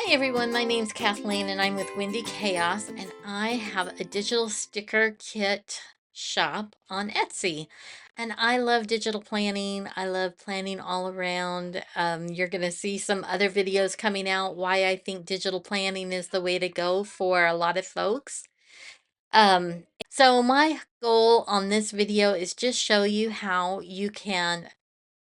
Hi everyone, my name's Kathleen and I'm with Windy Chaos and I have a digital sticker kit shop on Etsy. And I love digital planning. I love planning all around. You're going to see some other videos coming out why I think digital planning is the way to go for a lot of folks. So my goal on this video is just show you how you can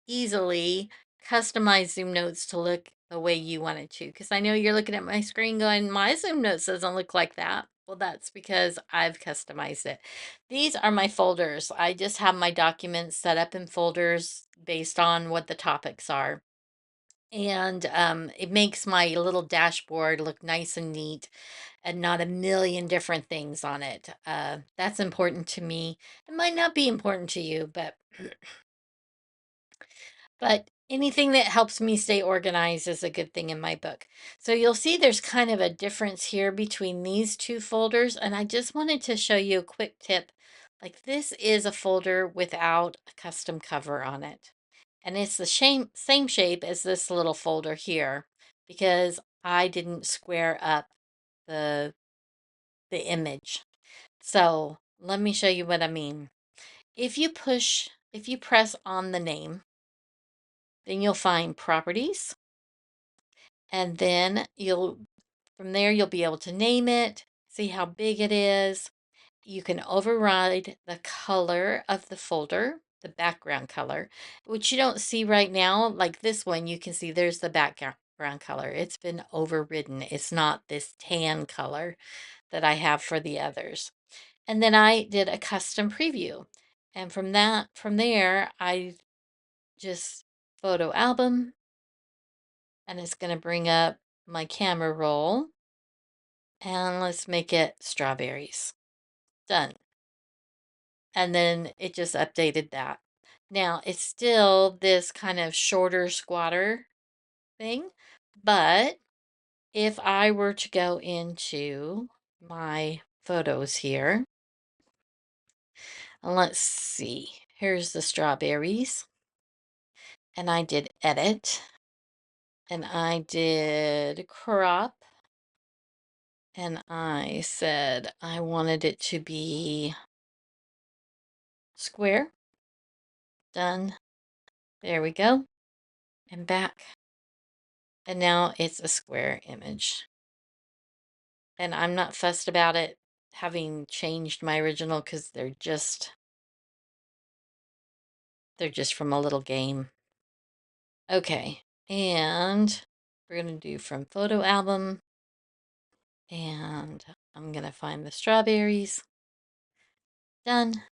easily customize Zoom Notes to look the way you want it to. Because I know you're looking at my screen going, my Zoom Notes doesn't look like that. Well, that's because I've customized it. These are my folders. I just have my documents set up in folders based on what the topics are. And it makes my little dashboard look nice and neat and not a million different things on it. That's important to me. It might not be important to you, but anything that helps me stay organized is a good thing in my book. So you'll see there's kind of a difference here between these two folders, and I just wanted to show you a quick tip. Like this is a folder without a custom cover on it. And it's the same shape as this little folder here because I didn't square up the image. So let me show you what I mean. If you press on the name, then you'll find properties, and then from there you'll be able to name it, see how big it is. You can override the color of the folder, the background color, which you don't see right now. Like this one, you can see there's the background color. It's been overridden. It's not this tan color that I have for the others. And then I did a custom preview. And from there, I just photo album, and it's going to bring up my camera roll, and let's make it strawberries. Done. And then it just updated that. Now it's still this kind of shorter squatter thing, but if I were to go into my photos here, and let's see, here's the strawberries, and I did edit, and I did crop, and I said I wanted it to be square. Done. There we go. And back. And now it's a square image. And I'm not fussed about it having changed my original because they're just from a little game. Okay. And we're going to do from photo album. And I'm going to find the strawberries. Done.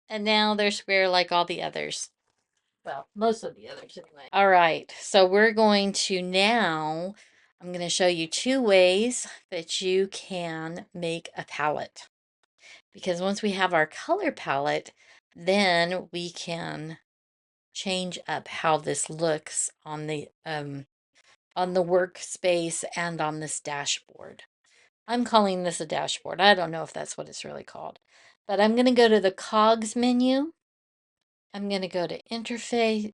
And now they're square like all the others. Well, most of the others anyway. All right, so we're going to now, I'm going to show you two ways that you can make a palette. Because once we have our color palette, then we can change up how this looks on the workspace and on this dashboard. I'm calling this a dashboard. I don't know if that's what it's really called. But I'm going to go to the cogs menu. I'm going to go to interface,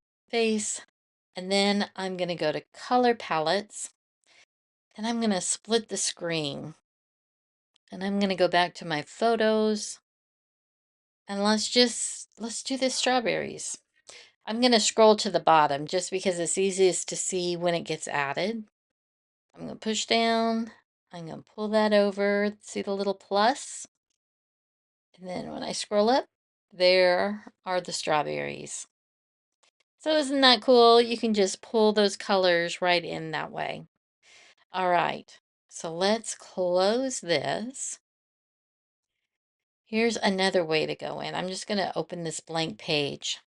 and then I'm going to go to color palettes, and I'm going to split the screen, and I'm going to go back to my photos, and let's do the strawberries. I'm going to scroll to the bottom just because it's easiest to see when it gets added. I'm going to push down. I'm going to pull that over. See the little plus? And then when I scroll up, there are the strawberries. So isn't that cool? You can just pull those colors right in that way. All right, so let's close this. Here's another way to go in. I'm just going to open this blank page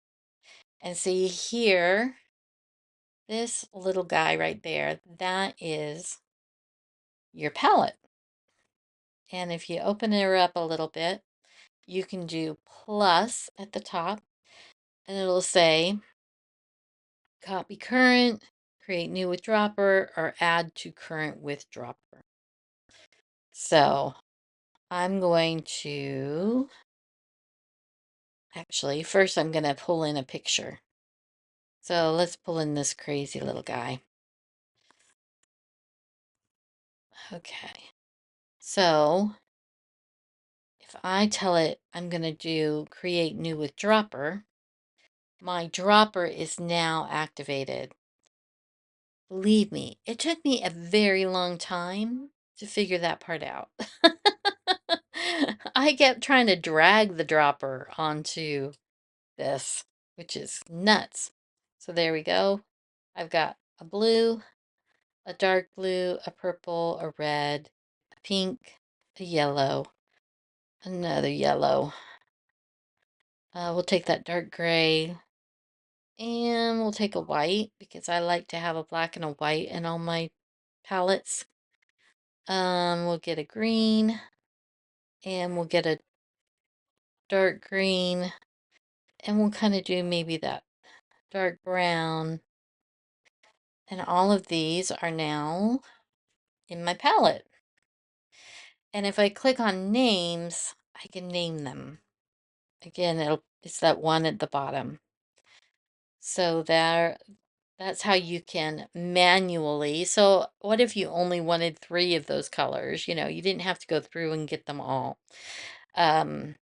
and see here, this little guy right there, that is your palette. And if you open her up a little bit, you can do plus at the top, and it'll say copy current, create new with dropper, or add to current with dropper. So I'm going to, actually, first I'm going to pull in a picture. So let's pull in this crazy little guy. Okay. So if I tell it I'm going to do create new with dropper, my dropper is now activated. Believe me, it took me a very long time to figure that part out. I kept trying to drag the dropper onto this, which is nuts. So there we go. I've got a blue, a dark blue, a purple, a red, a pink, a yellow, another yellow. We'll take that dark gray and we'll take a white because I like to have a black and a white in all my palettes. We'll get a green and we'll get a dark green and we'll kind of do maybe that dark brown. And all of these are now in my palette. And if I click on names, I can name them. Again, it's that one at the bottom. So that's how you can manually. So what if you only wanted 3 of those colors? You know, you didn't have to go through and get them all. And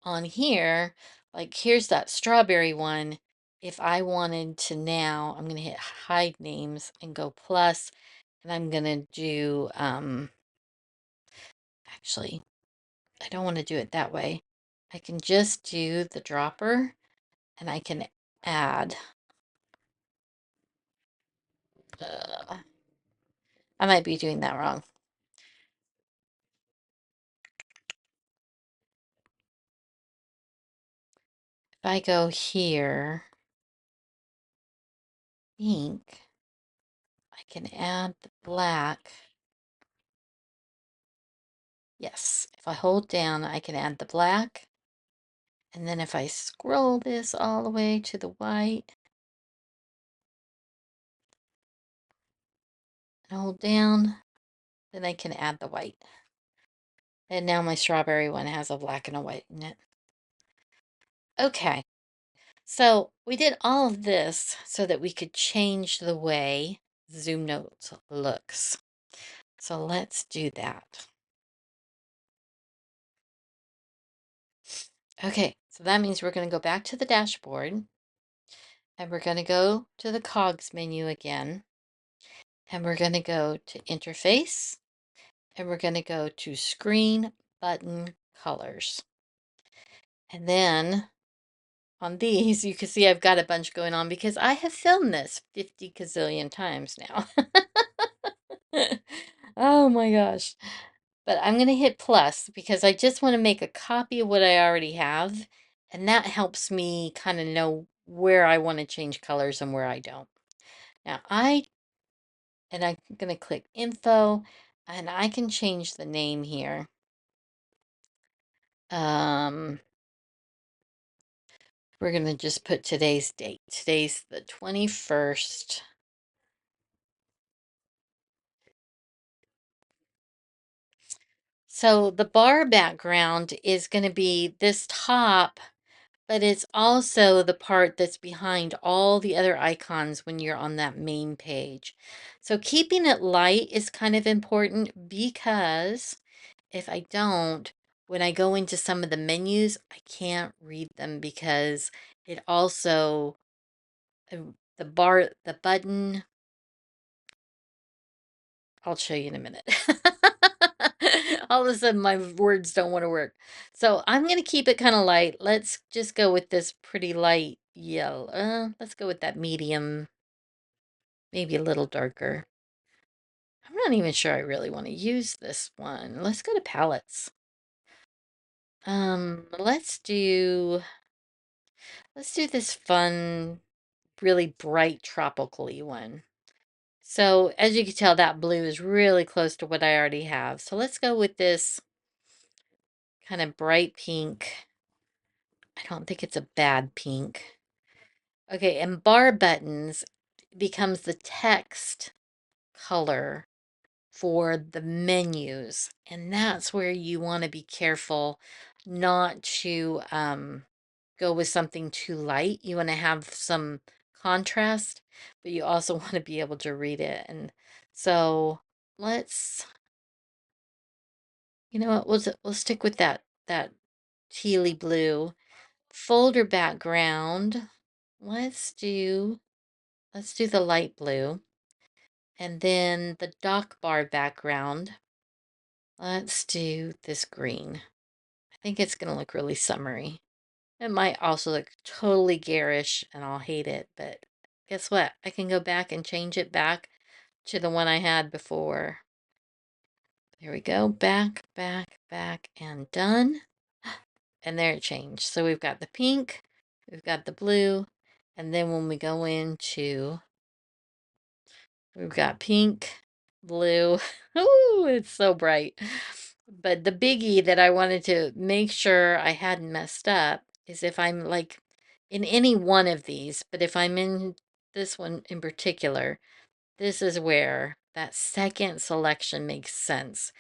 on here, like here's that strawberry one. If I wanted to now, I'm going to hit hide names and go plus, and I'm going to do, actually, I don't want to do it that way. I can just do the dropper and I can add. I might be doing that wrong. If I go here, ink, I can add the black. Yes, if I hold down, I can add the black. And then if I scroll this all the way to the white and hold down, then I can add the white. And now my strawberry one has a black and a white in it. Okay, so we did all of this so that we could change the way ZoomNotes looks. So let's do that. Okay, so that means we're going to go back to the dashboard and we're going to go to the cogs menu again. And we're going to go to interface and we're going to go to screen button colors. And then on these, you can see I've got a bunch going on because I have filmed this 50 gazillion times now. Oh my gosh. But I'm going to hit plus because I just want to make a copy of what I already have. And that helps me kind of know where I want to change colors and where I don't. Now I'm going to click info and I can change the name here. We're going to just put today's date. Today's the 21st. So the bar background is going to be this top, but it's also the part that's behind all the other icons when you're on that main page. So keeping it light is kind of important because if I don't, when I go into some of the menus, I can't read them because it also, the button, I'll show you in a minute. All of a sudden, my words don't want to work. So I'm going to keep it kind of light. Let's just go with this pretty light yellow. Let's go with that medium, maybe a little darker. I'm not even sure I really want to use this one. Let's go to palettes. Let's do this fun, really bright tropical-y one. So as you can tell, that blue is really close to what I already have. So let's go with this kind of bright pink. I don't think it's a bad pink. Okay, and bar buttons becomes the text color for the menus. And that's where you want to be careful not to go with something too light. You want to have some contrast, but you also want to be able to read it. And so let's, you know what, we'll stick with that tealy blue folder background. Let's do the light blue, and then the dock bar background. Let's do this green. I think it's gonna look really summery. It might also look totally garish and I'll hate it, but guess what? I can go back and change it back to the one I had before. There we go. Back, back, back, and done. And there it changed. So we've got the pink, we've got the blue, and then when we go into, we've got pink, blue. Ooh, it's so bright. But the biggie that I wanted to make sure I hadn't messed up is if I'm like in any one of these, but if I'm in this one in particular, this is where that second selection makes sense,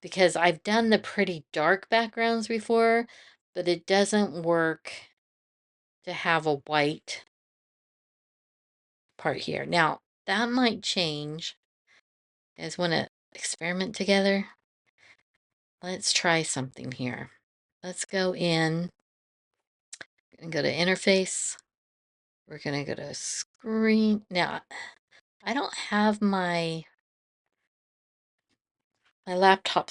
because I've done the pretty dark backgrounds before, but it doesn't work to have a white part here. Now, that might change. You guys want to experiment together? Let's try something here. Let's go in and go to interface. We're going to go to screen. Now, I don't have my my iPad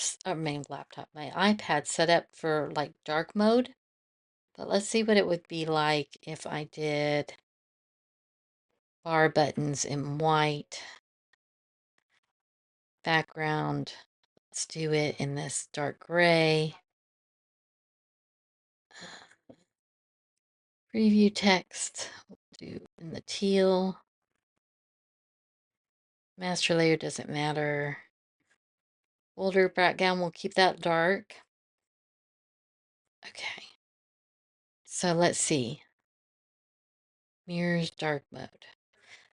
set up for like dark mode. But let's see what it would be like if I did bar buttons in white background. Let's do it in this dark gray. Preview text, we'll do in the teal. Master layer doesn't matter. Folder background, we'll keep that dark. Okay. So let's see. Mirrors dark mode.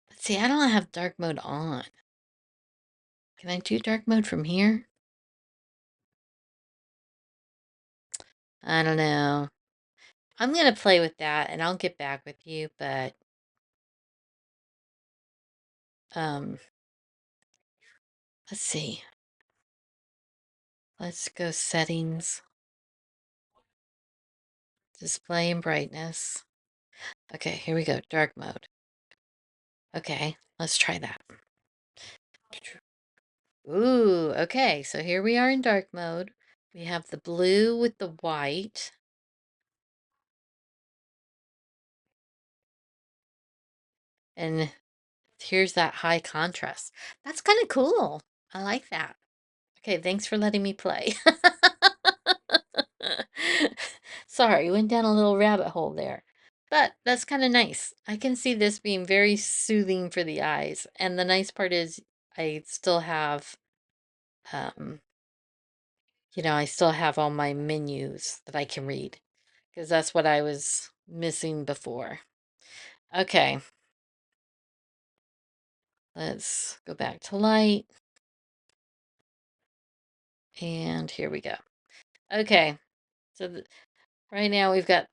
Let's see, I don't have dark mode on. Can I do dark mode from here? I don't know. I'm going to play with that and I'll get back with you, but let's see. Let's go settings. Display and brightness. Okay, here we go. Dark mode. Okay, let's try that. Ooh, okay, so here we are in dark mode. We have the blue with the white. And here's that high contrast. That's kind of cool. I like that. Okay, thanks for letting me play. Sorry, went down a little rabbit hole there. But that's kind of nice. I can see this being very soothing for the eyes. And the nice part is I still have, um, I still have all my menus that I can read. Because that's what I was missing before. Okay. Let's go back to light. And here we go. Okay. So right now we've got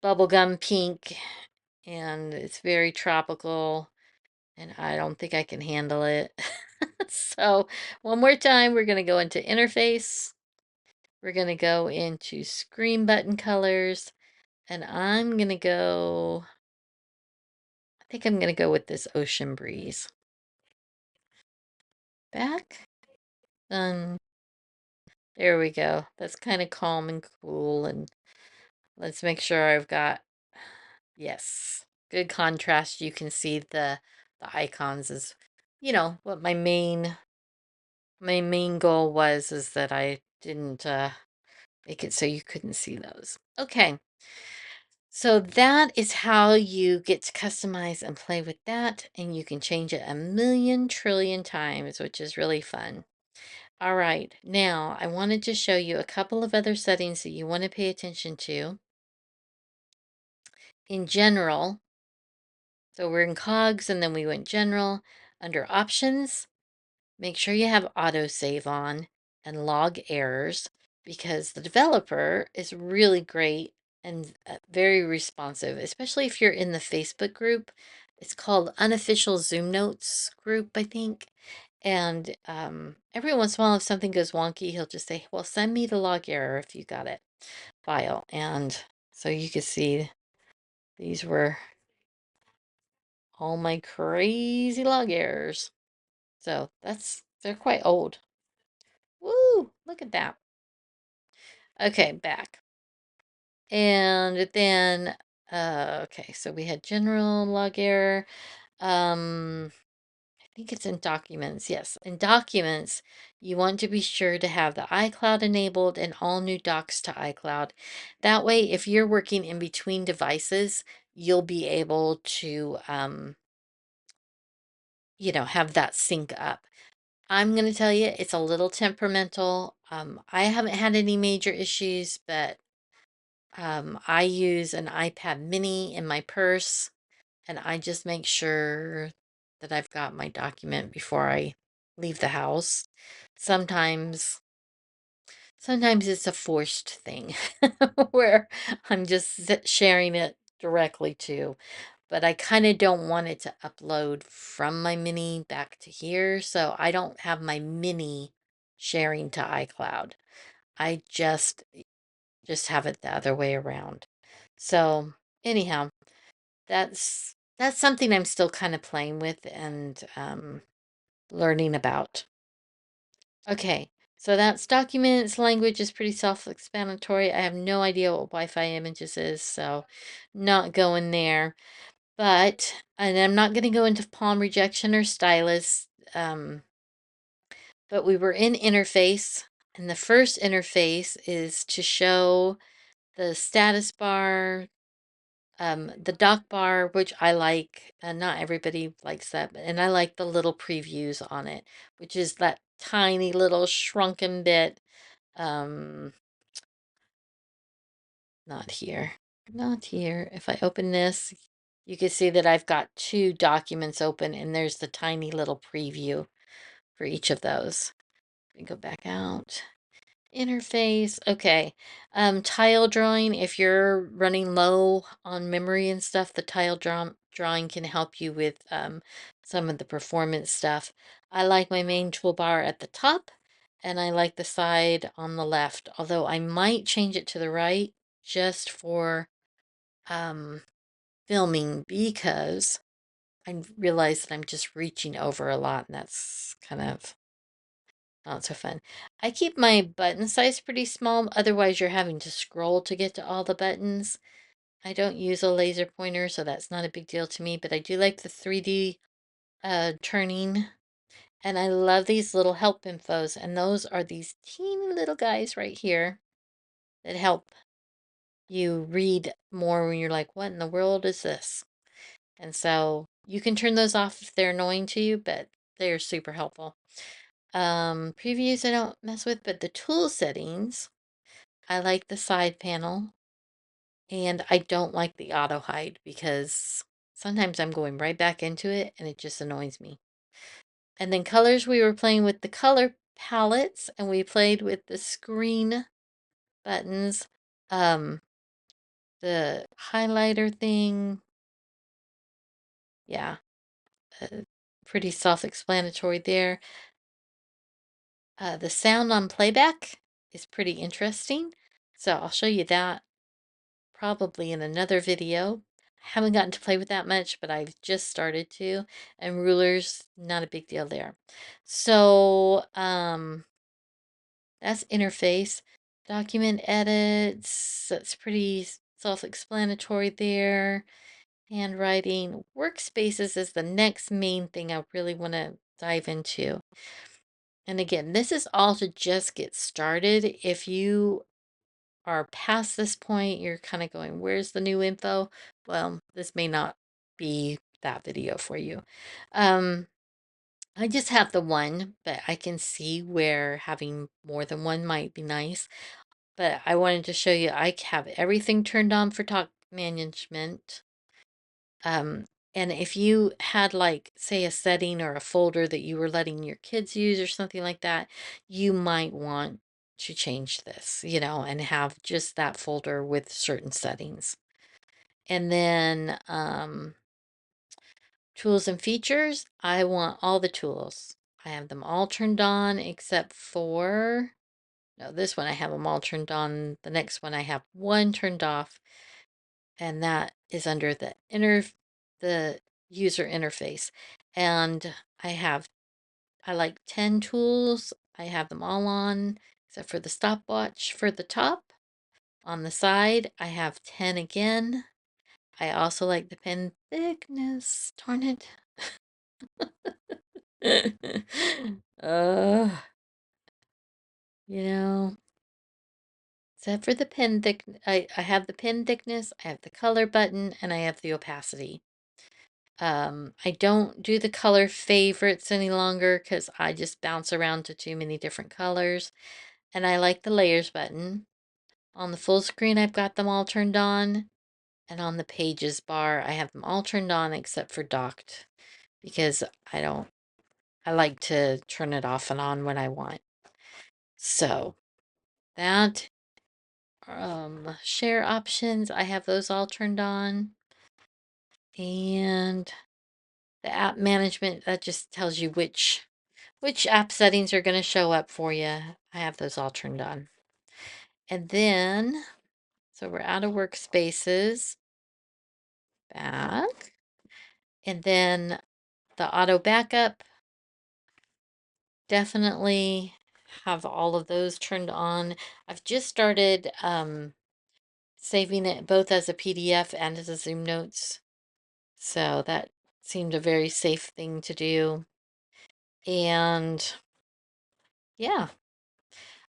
bubblegum pink. And it's very tropical. And I don't think I can handle it. So one more time, we're going to go into interface. We're going to go into screen button colors. And I'm going to go, I think I'm going to go with this ocean breeze. Back. Done. There we go. That's kind of calm and cool. And let's make sure I've got, yes, good contrast. You can see the icons is, what my main goal was, is that I didn't make it so you couldn't see those. Okay. So that is how you get to customize and play with that, and you can change it a million trillion times, which is really fun. All right, now I wanted to show you a couple of other settings that you want to pay attention to. In general, so we're in cogs and then we went general. Under options, make sure you have autosave on and log errors, because the developer is really great and very responsive, especially if you're in the Facebook group. It's called Unofficial ZoomNotes group, I think. And every once in a while, if something goes wonky, he'll just say, well, send me the log error if you got it file. And so you can see these were all my crazy log errors. So they're quite old. Woo, look at that. Okay, back. And then, okay, so we had general log error. I think it's in documents. Yes, in documents, you want to be sure to have the iCloud enabled and all new docs to iCloud. That way, if you're working in between devices, you'll be able to, have that sync up. I'm going to tell you, it's a little temperamental. I haven't had any major issues, but I use an iPad mini in my purse, and I just make sure that I've got my document before I leave the house. Sometimes, sometimes it's a forced thing where I'm just sharing it directly to, but I kind of don't want it to upload from my mini back to here, so I don't have my mini sharing to iCloud. I just have it the other way around. So, anyhow, that's something I'm still kind of playing with and learning about. Okay, so that's documents. Language is pretty self-explanatory. I have no idea what Wi-Fi images is, so not going there. And I'm not going to go into palm rejection or stylus. But we were in interface, and the first interface is to show the status bar, the dock bar, which I like, and not everybody likes that, and I like the little previews on it, which is that tiny little shrunken bit. Um, not here, not here. If I open this, you can see that I've got two documents open, and there's the tiny little preview for each of those. Let me go back out. Interface. Okay. Tile drawing. If you're running low on memory and stuff, the drawing can help you with some of the performance stuff. I like my main toolbar at the top, and I like the side on the left, although I might change it to the right just for um, filming, because I realize that I'm just reaching over a lot, and that's kind of not so fun. I keep my button size pretty small, otherwise you're having to scroll to get to all the buttons. I don't use a laser pointer, so that's not a big deal to me, but I do like the 3D turning. And I love these little help infos, and those are these teeny little guys right here that help you read more when you're like, what in the world is this? And so you can turn those off if they're annoying to you, but they're super helpful. Previews I don't mess with, but the tool settings, I like the side panel, and I don't like the auto hide because sometimes I'm going right back into it and it just annoys me. And then colors, we were playing with the color palettes, and we played with the screen buttons. Um, the highlighter thing, yeah, pretty self-explanatory there. The sound on playback is pretty interesting, so I'll show you that probably in another video. I haven't gotten to play with that much, but I've just started to, and rulers, not a big deal there. So, that's interface. Document edits, that's pretty self-explanatory there. Handwriting. Workspaces is the next main thing I really want to dive into. And again, this is all to just get started. If you are past this point, you're kind of going, where's the new info? Well, this may not be that video for you. I just have the one, but I can see where having more than one might be nice. But I wanted to show you, I have everything turned on for talk management. And if you had, like, say, a setting or a folder that you were letting your kids use or something like that, you might want to change this, and have just that folder with certain settings. And then tools and features, I want all the tools. I have them all turned on except for, no, this one I have them all turned on. The next one I have one turned off, and that is under the user interface. And I like 10 tools. I have them all on except for the stopwatch for the top. On the side, I have 10 again. I also like the pen thickness. Darn it. uh, you know, except for the pen thick, I have the pen thickness, I have the color button, and I have the opacity. I don't do the color favorites any longer because I just bounce around to too many different colors. And I like the layers button. On the full screen, I've got them all turned on. And on the pages bar, I have them all turned on except for docked because I like to turn it off and on when I want. So that, share options, I have those all turned on. And the app management, that just tells you which app settings are going to show up for you. I have those all turned on. And then, so we're out of workspaces, back. And then the auto backup, definitely have all of those turned on. I've just started saving it both as a PDF and as a ZoomNotes. So that seemed a very safe thing to do. And yeah,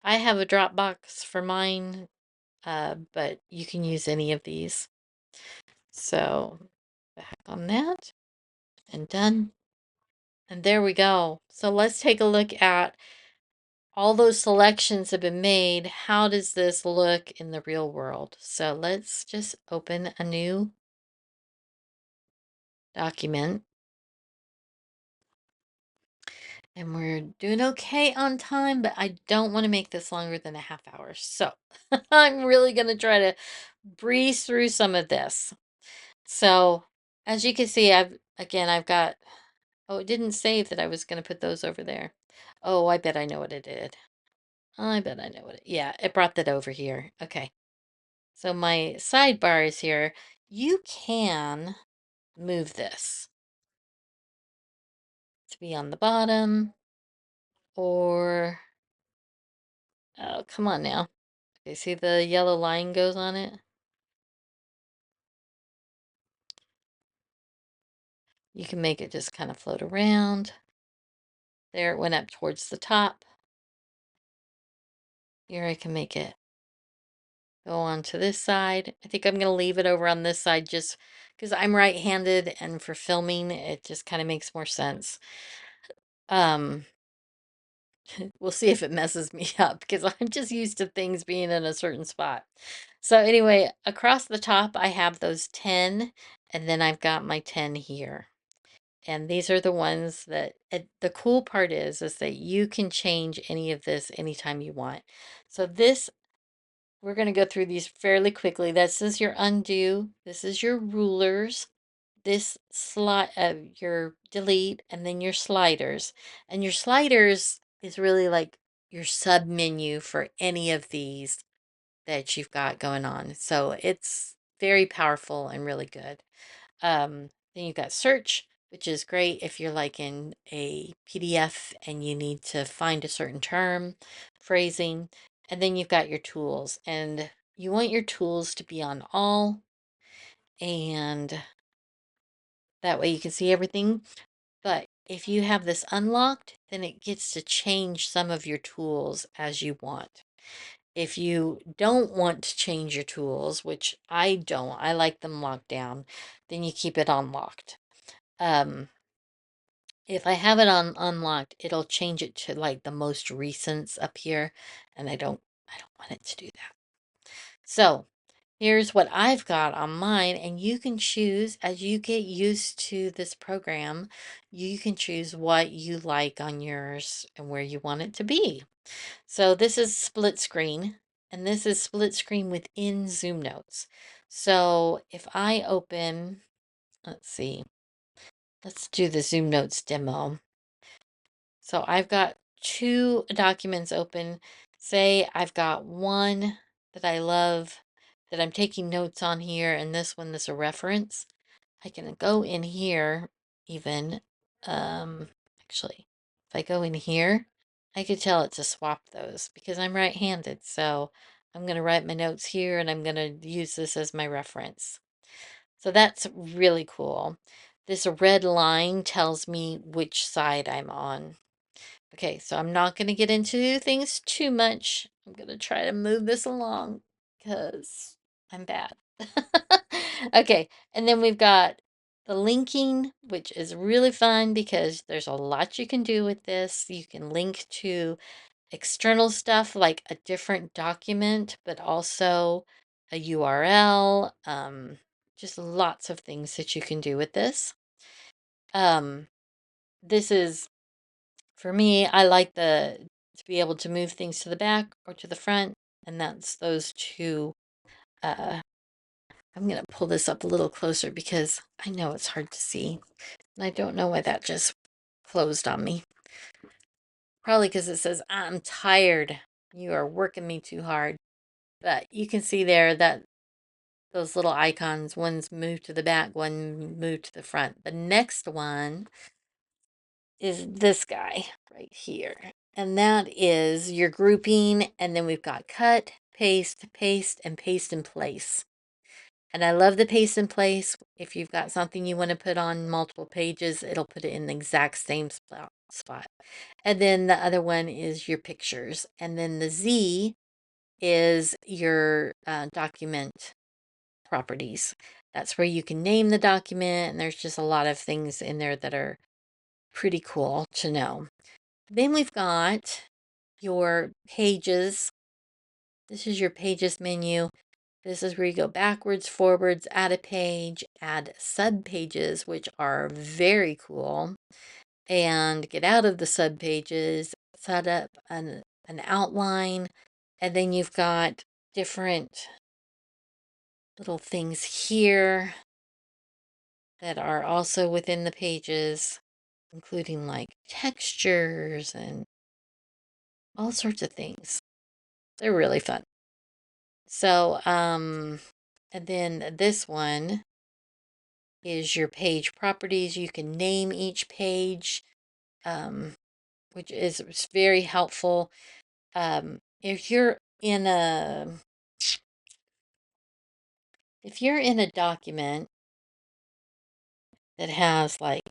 I have a Dropbox for mine, but you can use any of these. So back on that and done. And there we go. So let's take a look at all those selections have been made. How does this look in the real world? So let's just open a new document. And we're doing okay on time, but I don't want to make this longer than a half hour. So I'm really going to try to breeze through some of this. So as you can see, I've got, oh, it didn't save that I was going to put those over there. Oh, I bet I know what it did. I bet I know what yeah, it brought that over here. Okay. So my sidebar is here. You can move this to be on the bottom or, oh, come on now. Okay, see the yellow line goes on it? You can make it just kind of float around. There it went up towards the top. Here I can make it go on to this side. I think I'm going to leave it over on this side just because I'm right-handed and for filming it just kind of makes more sense. We'll see if it messes me up because I'm just used to things being in a certain spot. So anyway, across the top I have those 10 and then I've got my 10 here. And these are the ones that, the cool part is that you can change any of this anytime you want. So this, we're going to go through these fairly quickly. This is your undo. This is your rulers. This slide, your delete, and then your sliders. And your sliders is really like your sub menu for any of these that you've got going on. So it's very powerful and really good. Then you've got search, which is great if you're like in a PDF and you need to find a certain term, phrasing. And then you've got your tools, and you want your tools to be on all, and that way you can see everything. But if you have this unlocked, then it gets to change some of your tools as you want. If you don't want to change your tools, which I don't, I like them locked down, then you keep it unlocked. If I have it on unlocked, it'll change it to like the most recents up here, and I don't want it to do that. So Here's what I've got on mine, and you can choose as you get used to this program, you can choose what you like on yours and where you want it to be. So this is split screen, and this is split screen within Zoom Notes. So if I open, let's see, let's do the Zoom Notes demo. So I've got two documents open. Say I've got one that I love that I'm taking notes on here, and this one is a reference. I can go in here even. Actually, if I go in here, I could tell it to swap those because I'm right-handed. So I'm going to write my notes here and I'm going to use this as my reference. So that's really cool. This red line tells me which side I'm on. Okay, so I'm not going to get into things too much. I'm going to try to move this along because I'm bad. Okay, and then we've got the linking, which is really fun because there's a lot you can do with this. You can link to external stuff like a different document, but also a URL. Just lots of things that you can do with this. This is for me, I like to be able to move things to the back or to the front, and that's those two. I'm going to pull this up a little closer because I know it's hard to see. And I don't know why that just closed on me. Probably because it says, I'm tired. You are working me too hard. But you can see there that those little icons, one's moved to the back, one moved to the front. The next one is this guy right here. And that is your grouping. And then we've got cut, paste, paste, and paste in place. And I love the paste in place. If you've got something you want to put on multiple pages, it'll put it in the exact same spot. And then the other one is your pictures. And then the Z is your document properties. That's where you can name the document. And there's just a lot of things in there that are pretty cool to know. Then we've got your pages. This is your pages menu. This is where you go backwards, forwards, add a page, add sub pages, which are very cool, and get out of the sub pages, set up an outline, and then you've got different little things here that are also within the pages, including like textures and all sorts of things. They're really fun. So, and then this one is your page properties. You can name each page, which is very helpful. If you're in a document that has like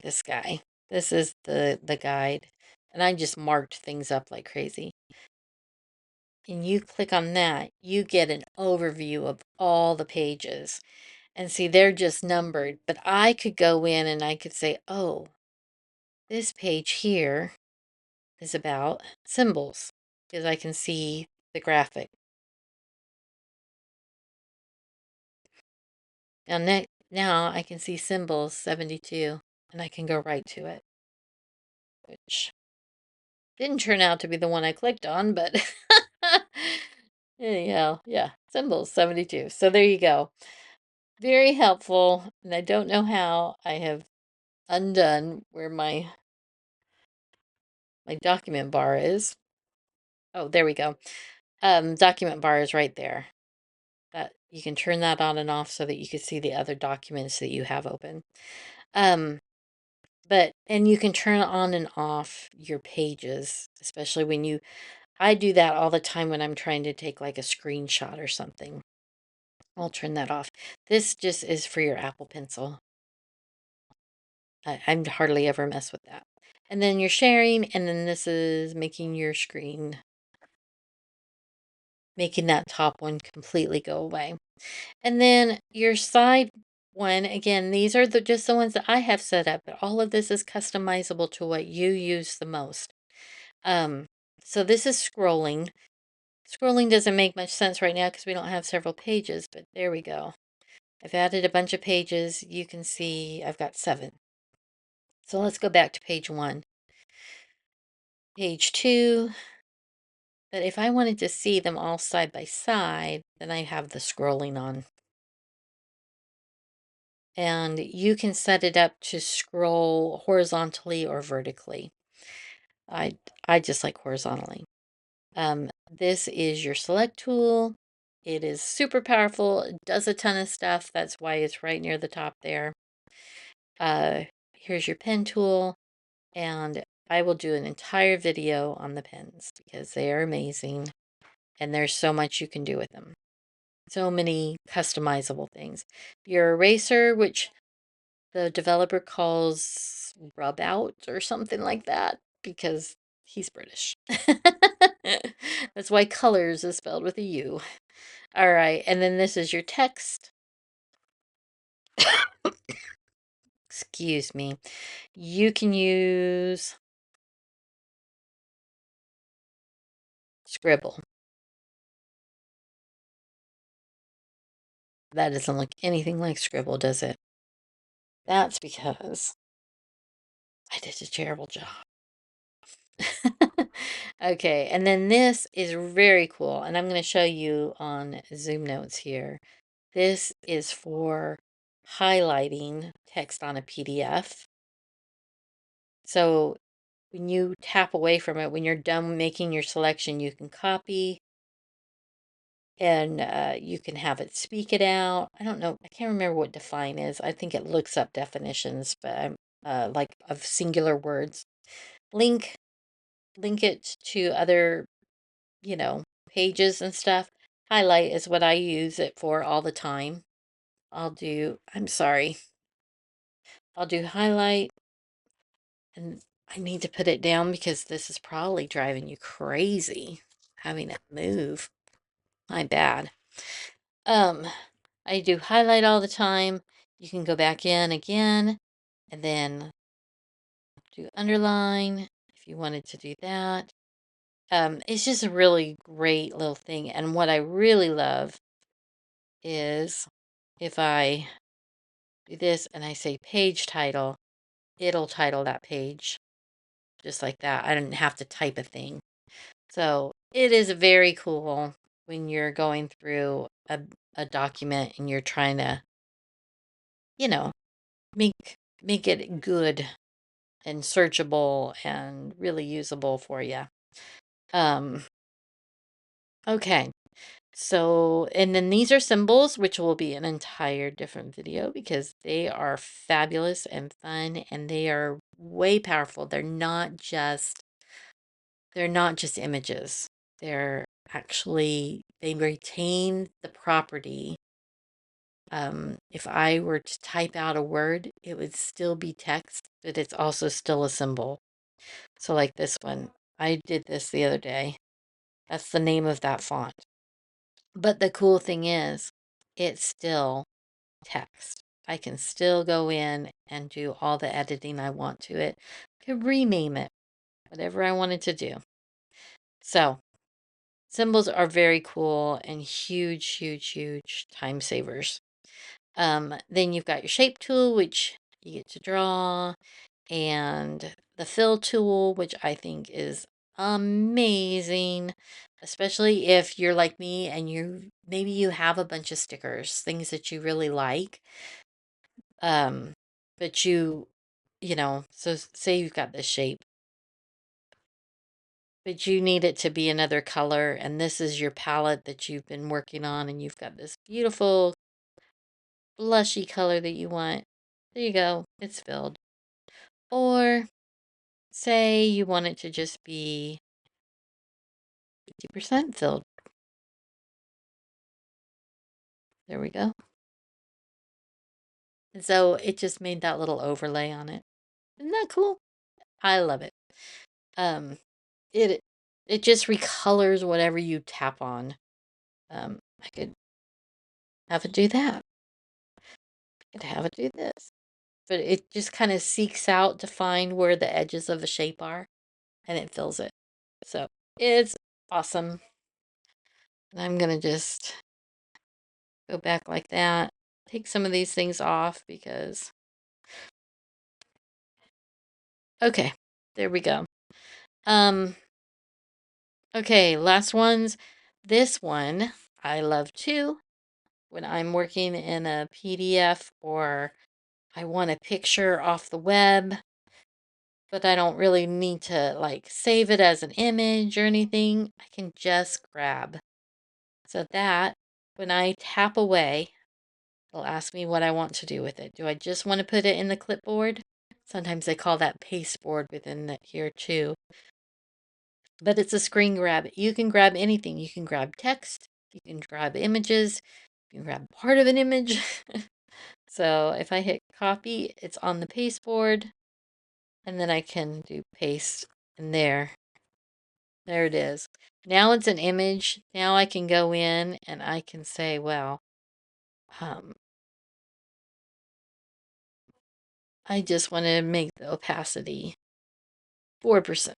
this guy, this is the guide, and I just marked things up like crazy. And you click on that, you get an overview of all the pages. And see, they're just numbered, but I could go in and I could say, oh, this page here is about symbols because I can see the graphic. Now I can see symbols 72 and I can go right to it, which didn't turn out to be the one I clicked on, but anyhow, yeah, symbols 72. So there you go. Very helpful. And I don't know how I have undone where my document bar is. Oh, there we go. Document bar is right there. That you can turn that on and off so that you can see the other documents that you have open. And you can turn on and off your pages, especially when I do that all the time when I'm trying to take like a screenshot or something. I'll turn that off. This just is for your Apple Pencil. I hardly ever mess with that. And then you're sharing, and then this is making your screen, making that top one completely go away. And then your side one, again, these are just the ones that I have set up, but all of this is customizable to what you use the most. So this is scrolling. Scrolling doesn't make much sense right now because we don't have several pages, but there we go. I've added a bunch of pages. You can see I've got 7. So let's go back to page 1. Page 2. But if I wanted to see them all side by side, then I have the scrolling on. And you can set it up to scroll horizontally or vertically. I just like horizontally. This is your select tool. It is super powerful. It does a ton of stuff. That's why it's right near the top there. Here's your pen tool. And I will do an entire video on the pens because they are amazing. And there's so much you can do with them. So many customizable things. Your eraser, which the developer calls rub out or something like that because he's British. That's why colors is spelled with a U. All right, and then this is your text. Excuse me. You can use Scribble. That doesn't look anything like Scribble, does it? That's because I did a terrible job. Okay, and then this is very cool, and I'm going to show you on ZoomNotes here. This is for highlighting text on a PDF. So when you tap away from it, when you're done making your selection, you can copy and you can have it speak it out. I don't know. I can't remember what define is. I think it looks up definitions, but I'm like of singular words. Link it to other, pages and stuff. Highlight is what I use it for all the time. I'm sorry. I'll do highlight, and I need to put it down because this is probably driving you crazy having it move. My bad. I do highlight all the time. You can go back in again and then do underline if you wanted to do that. It's just a really great little thing. And what I really love is if I do this and I say page title, it'll title that page just like that. I didn't have to type a thing. So it is very cool when you're going through a document and you're trying to, you know, make it good and searchable and really usable for you. Okay. So, and then these are symbols, which will be an entire different video because they are fabulous and fun and they are way powerful. They're not just images. They're actually, they retain the property. If I were to type out a word, it would still be text, but it's also still a symbol. So like this one, I did this the other day. That's the name of that font. But the cool thing is, it's still text. I can still go in and do all the editing I want to it. I could rename it, whatever I wanted to do. So, symbols are very cool and huge, huge, huge time savers. Then you've got your shape tool, which you get to draw, and the fill tool, which I think is amazing, especially if you're like me and maybe you have a bunch of stickers, things that you really like. But so say you've got this shape, but you need it to be another color, and this is your palette that you've been working on, and you've got this beautiful blushy color that you want. There you go, it's filled. Or say you want it to just be 50% filled. There we go. And so it just made that little overlay on it. Isn't that cool? I love it. Um, it it just recolors whatever you tap on. I could have it do that. I could have it do this. But it just kind of seeks out to find where the edges of a shape are, and it fills it. So it's awesome. And I'm going to just go back like that. Take some of these things off because... Okay, there we go. Okay, last ones. This one I love too. When I'm working in a PDF or I want a picture off the web, but I don't really need to like save it as an image or anything, I can just grab. So that when I tap away, it'll ask me what I want to do with it. Do I just want to put it in the clipboard? Sometimes they call that pasteboard within here too. But it's a screen grab. You can grab anything. You can grab text, you can grab images, you can grab part of an image. So if I hit copy, it's on the pasteboard, and then I can do paste, and there it is. Now it's an image. Now I can go in and I can say, well, I just want to make the opacity 4%,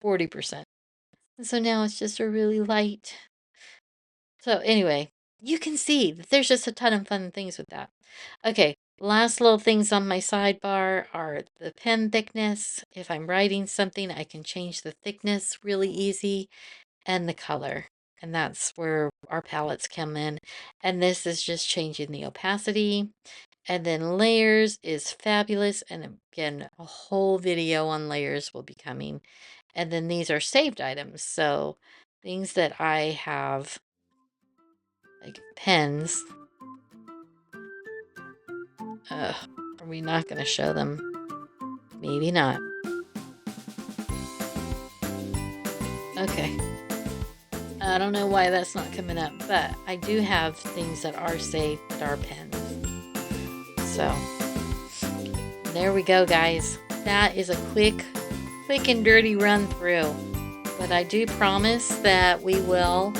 40%. And so now it's just a really light. So anyway, you can see that there's just a ton of fun things with that. Okay, last little things on my sidebar are the pen thickness. If I'm writing something, I can change the thickness really easy, and the color. And that's where our palettes come in. And this is just changing the opacity. And then layers is fabulous. And again, a whole video on layers will be coming. And then these are saved items. So things that I have, like pens. Are we not going to show them? Maybe not. Okay. I don't know why that's not coming up, but I do have things that are saved that are pens. So there we go, guys. That is a quick and dirty run through. But I do promise that we will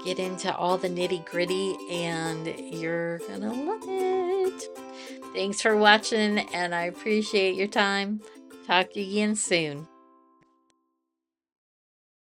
get into all the nitty gritty, and you're gonna love it. Thanks for watching, and I appreciate your time. Talk to you again soon.